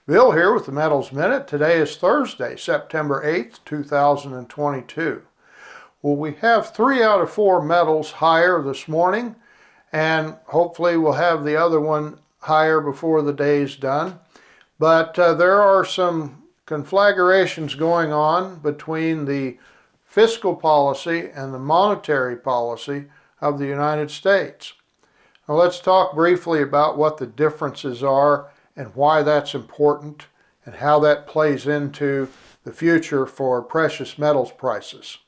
Bill here with the Metals Minute. Today is Thursday, September 8th, 2022. Well, we have 3 out of 4 metals higher this morning, and hopefully we'll have the other one higher before the day's done. But there are some conflagrations going on between the fiscal policy and the monetary policy of the United States. Now let's talk briefly about what the differences are and why that's important and how that plays into the future for precious metals prices.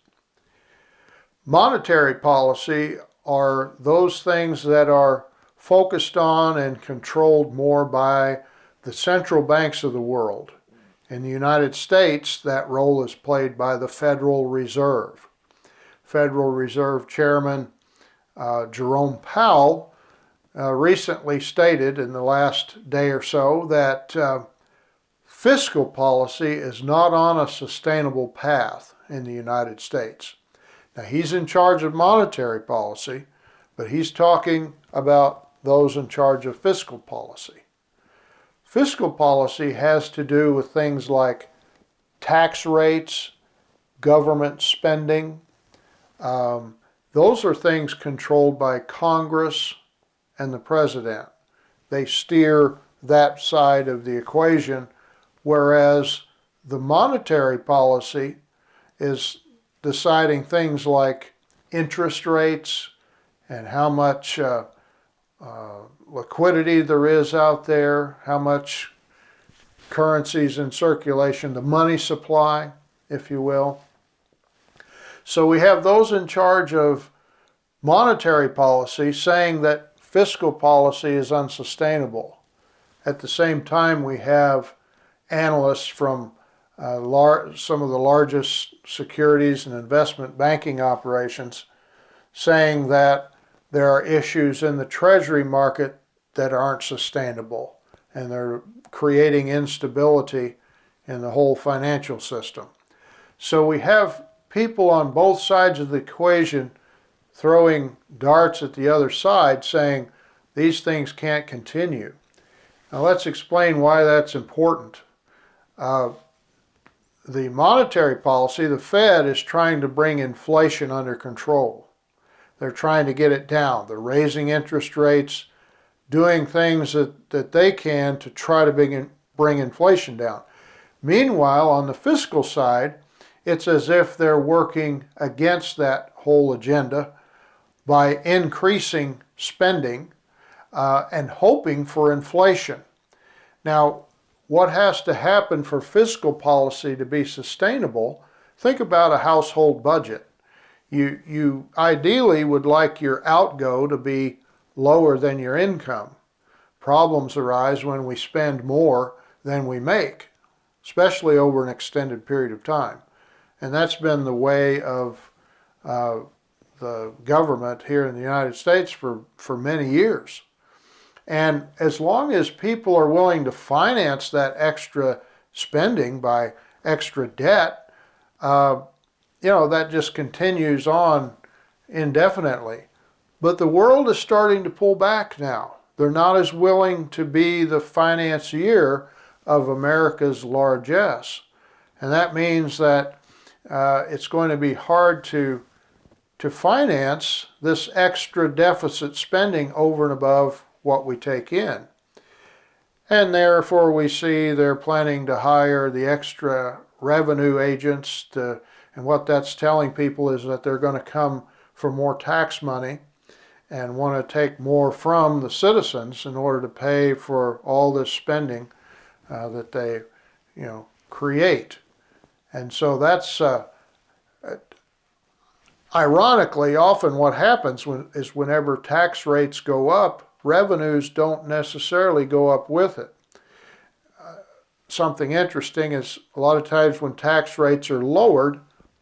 Monetary policy are those things that are focused on and controlled more by the central banks of the world. In the United States, that role is played by the Federal Reserve. Federal Reserve Chairman Jerome Powell recently stated in the last day or so that fiscal policy is not on a sustainable path in the United States. Now, he's in charge of monetary policy, but he's talking about those in charge of fiscal policy. Fiscal policy has to do with things like tax rates, government spending. Those are things controlled by Congress and the president. They steer that side of the equation, whereas the monetary policy is deciding things like interest rates and how much liquidity there is out there, how much currency's in circulation, the money supply, if you will. So we have those in charge of monetary policy saying that fiscal policy is unsustainable. At the same time, we have analysts from some of the largest securities and investment banking operations saying that there are issues in the treasury market that aren't sustainable, and they're creating instability in the whole financial system. So we have people on both sides of the equation throwing darts at the other side saying these things can't continue. Now let's explain why that's important. The monetary policy, the Fed, is trying to bring inflation under control. They're trying to get it down. They're raising interest rates, doing things that they can to try to bring inflation down. Meanwhile, on the fiscal side, it's as if they're working against that whole agenda by increasing spending and hoping for inflation. Now, what has to happen for fiscal policy to be sustainable? Think about a household budget. You ideally would like your outgo to be lower than your income. Problems arise when we spend more than we make, especially over an extended period of time. And that's been the way of the government here in the United States for many years. And as long as people are willing to finance that extra spending by extra debt, that just continues on indefinitely. But the world is starting to pull back now. They're not as willing to be the financier of America's largesse. And that means that it's going to be hard to finance this extra deficit spending over and above what we take in. And therefore we see they're planning to hire the extra revenue agents and what that's telling people is that they're going to come for more tax money and want to take more from the citizens in order to pay for all this spending that they create. And so that's ironically, often what happens is whenever tax rates go up, revenues don't necessarily go up with it. Something interesting is a lot of times when tax rates are lowered,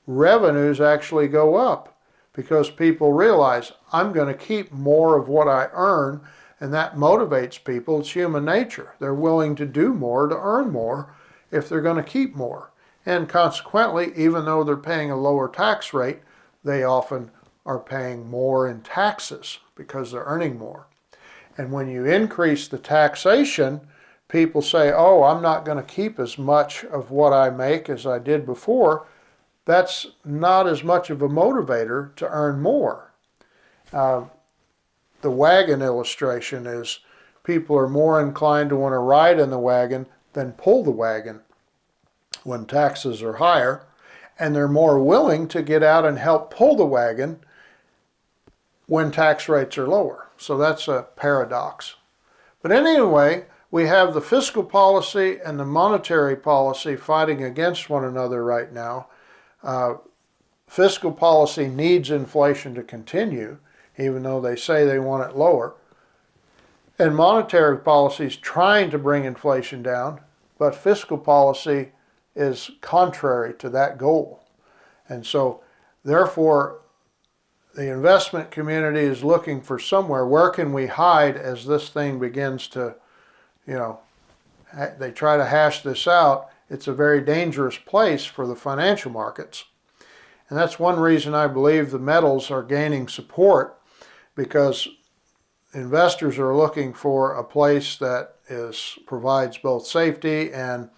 revenues actually go up because people realize I'm going to keep more of what I earn, and that motivates people. It's human nature. They're willing to do more to earn more if they're going to keep more. And consequently, even though they're paying a lower tax rate, they often are paying more in taxes because they're earning more. And when you increase the taxation, people say, oh, I'm not going to keep as much of what I make as I did before, that's not as much of a motivator to earn more. The wagon illustration is people are more inclined to want to ride in the wagon than pull the wagon when taxes are higher, and they're more willing to get out and help pull the wagon when tax rates are lower. So that's a paradox. But anyway, we have the fiscal policy and the monetary policy fighting against one another right now. Fiscal policy needs inflation to continue, even though they say they want it lower. And monetary policy is trying to bring inflation down, but fiscal policy is contrary to that goal. And so, therefore, the investment community is looking for somewhere. Where can we hide as this thing begins to, they try to hash this out. It's a very dangerous place for the financial markets. And that's one reason I believe the metals are gaining support, because investors are looking for a place that provides both safety and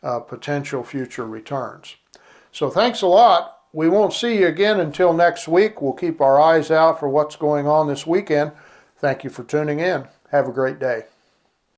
potential future returns. So thanks a lot. We won't see you again until next week. We'll keep our eyes out for what's going on this weekend. Thank you for tuning in. Have a great day.